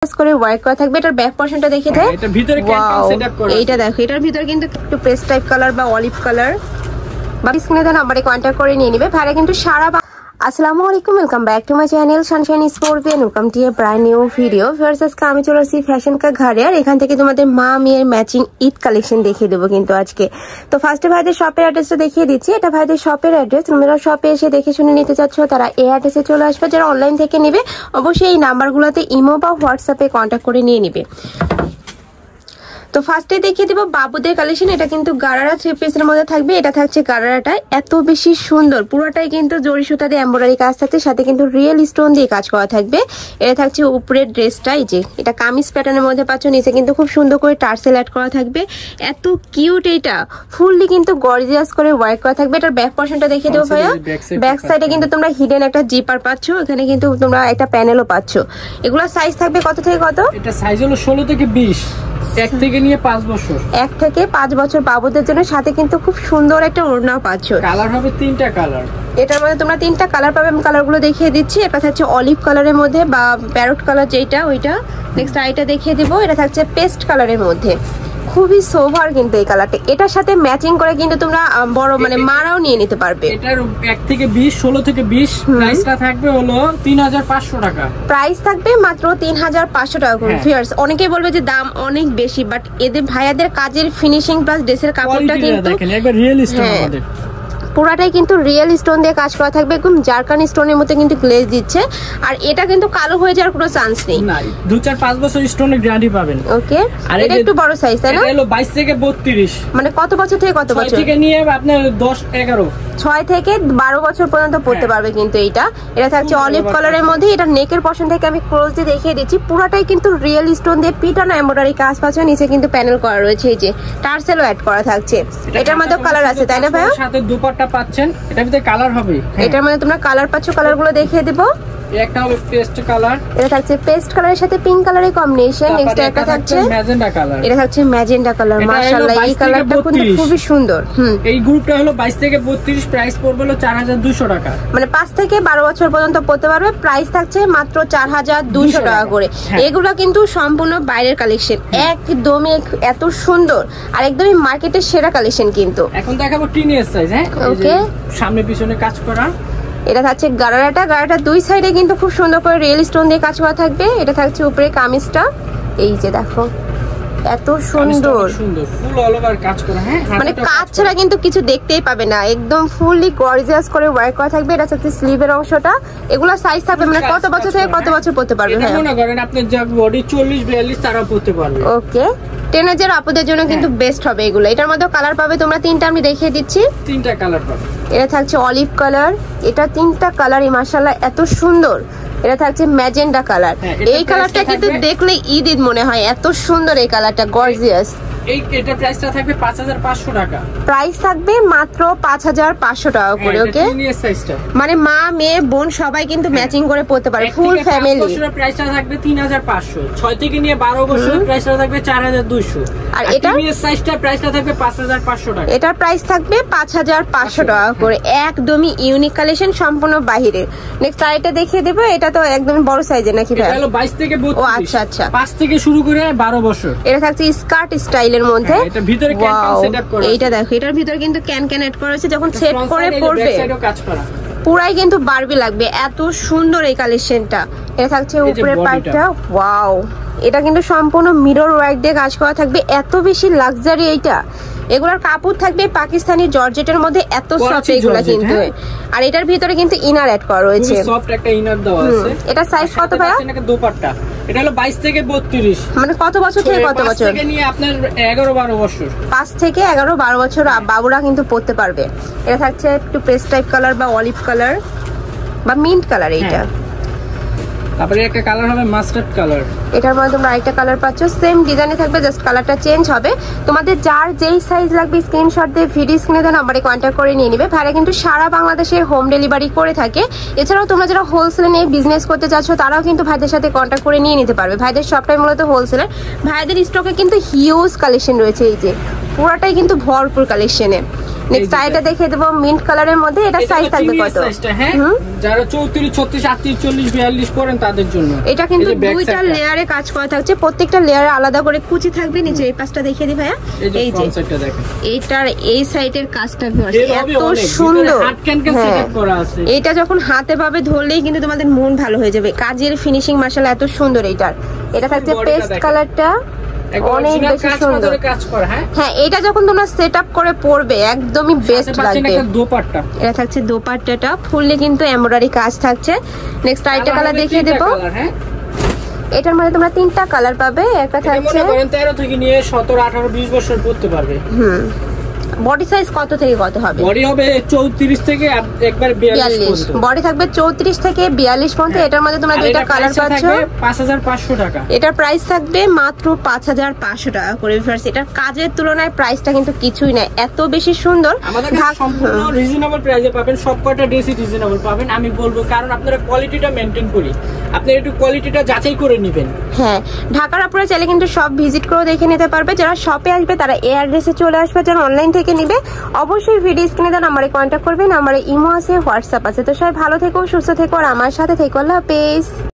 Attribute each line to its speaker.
Speaker 1: করে ওয়ার্ক করা থাকবে। এটার ব্যাক পোরশনটা দেখে দেয়,
Speaker 2: এটা ভিতরে ক্যান সেটআপ করা।
Speaker 1: এইটা দেখো, এটার ভিতরে কিন্তু একটু পেস্ট টাইপ কালার বা অলিভ কালার বা স্ক্রিনে দেওয়া নাম্বারে কন্ট্যাক্ট করে নিয়ে নিবে। ভাইরা কিন্তু সারা আসসালামু আলাইকুম, welcome back to my channel Sunshine Sports and welcome to a brand new video. First আজকে আমি চলে আসছি ফ্যাশন কা ঘরে, আর এখান থেকে তোমাদের মা মেয়ের ম্যাচিং ঈদ কালেকশন দেখিয়ে দেবো কিন্তু আজকে। তো ফার্স্টে ভাইদের শপের অ্যাড্রেসটা দেখিয়ে দিচ্ছি। এটা ভাইদের শপের অ্যাড্রেস, তোমরা শপে এসে দেখে শুনে নিতে চাচ্ছ তারা এই অ্যাড্রেসে চলে আসবে। যারা অনলাইন থেকে নেবে অবশ্যই এই নাম্বারগুলোতে ইমো বা হোয়াটসঅ্যাপে কন্ট্যাক্ট করে নিয়ে নিবে। তো ফার্স্টে দেখিয়ে দিব বাবুদের কালেকশন। এটা কিন্তু গারারা থ্রি পিসের মধ্যে থাকবে। এটা থাকছে গারারাটা এত বেশি সুন্দর, পুরোটাই কিন্তু জরি সুতা দিয়ে এমব্রয়ডারি কাজ থাকছে, সাথে কিন্তু রিয়েল স্টোন দিয়ে কাজ করা থাকবে। এটা থাকছে উপরের ড্রেসটা, এই যে এটা কামিজ প্যাটার্নের মধ্যে পাচ্ছ, নিচে কিন্তু খুব সুন্দর করে টার্সেল অ্যাড করা থাকবে। এত কিউট, এটা ফুললি কিন্তু গর্জিয়াস করে ওয়ার্ক করা থাকবে। এটার ব্যাক পোরশনটা দেখিয়ে দেবো ভাইয়া। ব্যাক সাইডে কিন্তু তোমরা হিডেন একটা জিপার পাচ্ছ, এখানে কিন্তু তোমরা একটা প্যানেলও পাচ্ছ। এগুলো সাইজ থাকবে কত থেকে কত?
Speaker 2: এটা সাইজ হলো 16 থেকে 20, 1 থেকে নিয়ে 5 বছর।
Speaker 1: 1 থেকে 5 বছর বাবুদের জন্য, সাথে কিন্তু খুব সুন্দর একটা ওড়নাও পাচ্ছ।
Speaker 2: কালার হবে 3টা কালার।
Speaker 1: এটার মধ্যে তোমরা 3টা কালার পাবে, আমি কালারগুলো দেখিয়ে দিচ্ছি। এটা থাকছে অলিভ কালারের মধ্যে বা প্যারট কালার যেটা ওইটা। নেক্সট আইটা দেখিয়ে দিব, এটা থাকছে পেস্ট কালারের মধ্যে, খুবই সোভার কিন্তু এই কালারটা। এটার সাথে ম্যাচিং করে কিন্তু তোমরা বড় মানে মারাও নিয়ে নিতে পারবে।
Speaker 2: এটার 1 থেকে 20, 16 থেকে 20 প্রাইসটা থাকবে হলো 3500 টাকা।
Speaker 1: প্রাইস থাকবে মাত্র 3500 টাকা করে। ভিউয়ার্স অনেকেই বলবে যে দাম অনেক বেশি, বাট এদের ভাইয়াদের কাজের ফিনিশিং প্লাস ড্রেসের কাপড়টা কিন্তু
Speaker 2: দেখেন একবার রিয়েল স্টোন আমাদের
Speaker 1: পুরাটাই কিন্তু রিয়েল স্টোন দিয়ে কাজ করা থাকবে, একদম জারকান স্টোনের মতো কিন্তু গ্লেজ দিচ্ছে। আর এটা কিন্তু কালো হয়ে যাওয়ার কোনো চান্স নেই,
Speaker 2: না 2-4-5 বছর স্টোনের গ্যারান্টি পাবেন।
Speaker 1: ওকে, আর এটা একটু বড় সাইজ তাই না?
Speaker 2: এটা হলো 22 থেকে 32,
Speaker 1: মানে কত বছর থেকে কত বছর?
Speaker 2: 6 থেকে নিয়ে আপনার 10-11,
Speaker 1: 6 থেকে 12 বছর পর্যন্ত পড়তে পারবে কিন্তু এইটা। এটা থাকছে অলিভ কালারের মধ্যে। এটা নেকের পশন থেকে আমি ক্লোজলি দেখিয়ে দিচ্ছি, পুরাটাই কিন্তু রিয়েল স্টোন দিয়ে পিটানো এমব্রয়ডারি কাজ পাচ্ছে, নিচে কিন্তু প্যানেল করা রয়েছে, এই যে টার্সেলও অ্যাড করা থাকছে। এটার মধ্যে কালার আছে তাই না ভাইয়া?
Speaker 2: সাথে দুপাট্টা পাচ্ছেন, এটার ভিতরে কালার হবে।
Speaker 1: এটার মধ্যে তোমরা কালার পাচ্ছ, কালারগুলো দেখিয়ে দেবো।
Speaker 2: একটা হলো পেস্ট কালার,
Speaker 1: এটা থাকছে পেস্ট কালারের সাথে পিঙ্ক কালারের কম্বিনেশন। নেক্সট একটা থাকছে
Speaker 2: ম্যাজেন্ডা কালার,
Speaker 1: এটা থাকছে ম্যাজেন্ডা কালার। মাশাআল্লাহ এই কালারটা কিন্তু খুবই সুন্দর।
Speaker 2: এই গ্রুপটা হলো 22 থেকে 32, প্রাইস পড়বে হলো 4200 টাকা।
Speaker 1: মানে 5 থেকে 12 বছর পর্যন্ত পড়তে পারবে। প্রাইস থাকছে মাত্র 4200 টাকা করে। এগুলো কিন্তু সম্পূর্ণ বাইরের কালেকশন, একদমই এত সুন্দর আর একদমই মার্কেটের সেরা কালেকশন কিন্তু।
Speaker 2: এখন দেখাবো টিনেজ সাইজ। হ্যাঁ ওকে, সামনে পিছনে কাজ করা।
Speaker 1: এটা থাকছে গারারাটা দুই সাইডে কিন্তু খুব সুন্দর করে রিয়েল স্টোন দিয়ে কাজ করা থাকবে। এটা থাকছে উপরে কামিজটা, এই যে দেখো এত সুন্দর
Speaker 2: ফুল অল ওভার কাজ করা। হ্যাঁ
Speaker 1: মানে কাজ ছাড়া কিন্তু কিছু দেখতেই পাবে না, একদম ফুললি গর্জিয়াস করে ওয়ার্ক করা থাকবে। এটা হচ্ছে স্লিভের অংশটা। এগুলো সাইজ থাকবে মানে কত বছর থেকে কত বছর পড়তে পারবে?
Speaker 2: এটা মনে করেন আপনার যা বডি 40-42 তারা পড়তে পারবে।
Speaker 1: ওকে, টিনেজার আপুদের জন্য কিন্তু বেস্ট হবে এগুলো। এটার মধ্যে কালার পাবে তোমরা 3টা, আমি দেখিয়ে দিচ্ছি।
Speaker 2: 3টা কালার পাবে।
Speaker 1: এটা থাকছে অলিভ কালার, এটা 3টা কালারই মাশাআল্লাহ এত সুন্দর। এটা থাকছে ম্যাজেন্ডা কালার। এই কালারটা কিন্তু দেখলে ঈদ ঈদ মনে হয়, এত সুন্দর এই কালারটা, গর্জিয়াস।
Speaker 2: এটা প্রাইসটা থাকবে 5500 টাকা।
Speaker 1: প্রাইস থাকবে মাত্র 5500 টাকা করে। ওকে, মানে মা মেয়ে বোন সবাই কিন্তু ম্যাচিং করে পড়তে পারে, ফুল ফ্যামিলি।
Speaker 2: প্রাইসটা থাকবে 3500, 6 থেকে নিয়ে 12 বছর প্রাইসটা থাকবে 4200। আর এটা সাইজটা প্রাইসটা থাকবে 5500 টাকা।
Speaker 1: এটার প্রাইস থাকবে 5500 টাকা করে, একদমই ইউনিক কালেকশন, সম্পূর্ণ বাহিরে। নেক্সট আরেকটা দেখিয়ে দেব। এটা তো একদম বড় সাইজের নাকি ভাই?
Speaker 2: এটা হলো 22 থেকে 32।
Speaker 1: ও আচ্ছা আচ্ছা,
Speaker 2: 5 থেকে শুরু করে 12 বছর।
Speaker 1: এটা থাকছে স্কার্ট স্টাইলের মধ্যে।
Speaker 2: এটা ভিতরে ক্যান সেটআপ করা।
Speaker 1: এইটা দেখো, এটার ভিতরে কিন্তু ক্যান অ্যাড করা আছে, যখন সেট করে পড়বে
Speaker 2: কাজ করা
Speaker 1: পুরাই কিন্তু বারবি লাগবে, এত সুন্দর এই কালেকশনটা। এটা থাকছে উপরের পার্টটা, ওয়াও এটা কিন্তু সম্পূর্ণ মিরর ওয়ার্ক দিয়ে কাজ করা থাকবে, এত বেশি লাক্সারি এইটা। এগুলোর কাপড় থাকবে পাকিস্তানি জর্জেটের মধ্যে, এত সফট এগুলা কিন্তু। আর এটার ভিতরে কিন্তু ইনার অ্যাড করা রয়েছে,
Speaker 2: খুব সফট একটা ইনার দেওয়া আছে।
Speaker 1: এটা সাইজ কত ভাইয়া?
Speaker 2: এটা দুপাট্টা, এটা হলো 22 থেকে 32।
Speaker 1: মানে কত বছর থেকে কত বছর?
Speaker 2: 5 থেকে নিয়ে আপনার 11-12 বছর।
Speaker 1: 5 থেকে 11-12 বছর বাবুরা কিন্তু পড়তে পারবে। এটা থাকছে একটু পেস্ট টাইপ কালার বা অলিভ কালার বা মিন্ট কালার। এইটা
Speaker 2: তারপরে একটা কালার হবে মাস্টার্ড কালার।
Speaker 1: এটার মধ্যে তোমরা আরেকটা কালার পাচ্ছ, সেম ডিজাইনে থাকবে, জাস্ট কালারটা চেঞ্জ হবে। তোমাদের যার যেই সাইজ লাগবে স্ক্রিনশট দিয়ে ভিডিও স্ক্রিনে দেওয়া নাম্বারে কন্ট্যাক্ট করে নিয়ে নিবে। ভাইরা কিন্তু সারা বাংলাদেশে হোম ডেলিভারি করে থাকে। এছাড়াও তোমরা যারা হোলসেলে নিয়ে বিজনেস করতে চাচ্ছ তারাও কিন্তু ভাইদের সাথে কন্ট্যাক্ট করে নিয়ে নিতে পারবে। ভাইদের সবটাই মূলত হোলসেলার। ভাইদের স্টকে কিন্তু হিউজ কালেকশন রয়েছে, এই যে পুরাটাই কিন্তু ভরপুর কালেকশনে। নেক্সট আইটা দেখিয়ে দেব মিন্ট কালারের মধ্যে। এটা সাইজ থাকবে কত?
Speaker 2: হ্যাঁ, যারা 34 36 38 40 42 পরেন তাদের জন্য।
Speaker 1: এটা কিন্তু দুইটা লেয়ারে কাজ করা থাকছে, প্রত্যেকটা লেয়ারে আলাদা করে কুচি থাকবে। নিচে এই পাশটা দেখিয়ে দিই ভাইয়া, এই যে এইটার এই সাইডের কাজটা এত সুন্দর। এটা যখন হাতে পাবে ধরলেই কিন্তু তোমাদের মন ভালো হয়ে যাবে। কাজের ফিনিশিং মাশাআল্লাহ এত সুন্দর। এটা থাকছে পেস্ট কালারটা, অনেক বেশি সুন্দর কাজ করা। হ্যাঁ, এটা যখন তোমরা সেটআপ করে পরবে একদমই বেস্ট লাগবে। এটা থাকছে দোপাট্টাটা, ফুললি কিন্তু এমব্রয়ডারি কাজ থাকছে। নেক্সট আইটা কালার দেখিয়ে দেব। এটার মধ্যে তোমরা তিনটা কালার পাবে। একটা থাকছে
Speaker 2: 13 থেকে নিয়ে 17 18 20 বছর পড়তে পারবে।
Speaker 1: বডি সাইজ কত থেকে কত হবে?
Speaker 2: বডি হবে 34 থেকে একবার 42
Speaker 1: বডি থাকবে 34 থেকে 42 পর্যন্ত। এটার মধ্যে তোমরা দুইটা কালার পাচ্ছ।
Speaker 2: 5500 টাকা।
Speaker 1: এটার প্রাইস থাকবে মাত্র 5500 টাকা করে। ভিউয়ার্স, এটার কাজের তুলনায় প্রাইসটা কিন্তু কিছুই না, এত বেশি সুন্দর।
Speaker 2: আমাদের সম্পূর্ণ রিজনেবল প্রাইসে পাবেন, সবকটা ড্রেসই রিজনেবল পাবেন। আমি বলবো কারণ আপনারা কোয়ালিটিটা মেইনটেইন করি, আপনি একটু কোয়ালিটিটা যাচাই করে নেবেন।
Speaker 1: হ্যাঁ, ঢাকার আপনারা চাইলে কিন্তু সব ভিজিট করে দেখে নিতে পারবে। যারা শপে আসবে তারা এই অ্যাড্রেসে চলে আসবে। যারা অনলাইন থেকে নিবে অবশ্যই ভিডিও স্ক্রিনে দেওয়া নম্বরে কন্ট্যাক্ট করবেন। আমারে ইমো আছে, হোয়াটসঅ্যাপ আছে। তো সবাই ভালো থেকো, সুস্থ থেকো আর আমার সাথে থেকো। আল্লাহ হাফেজ।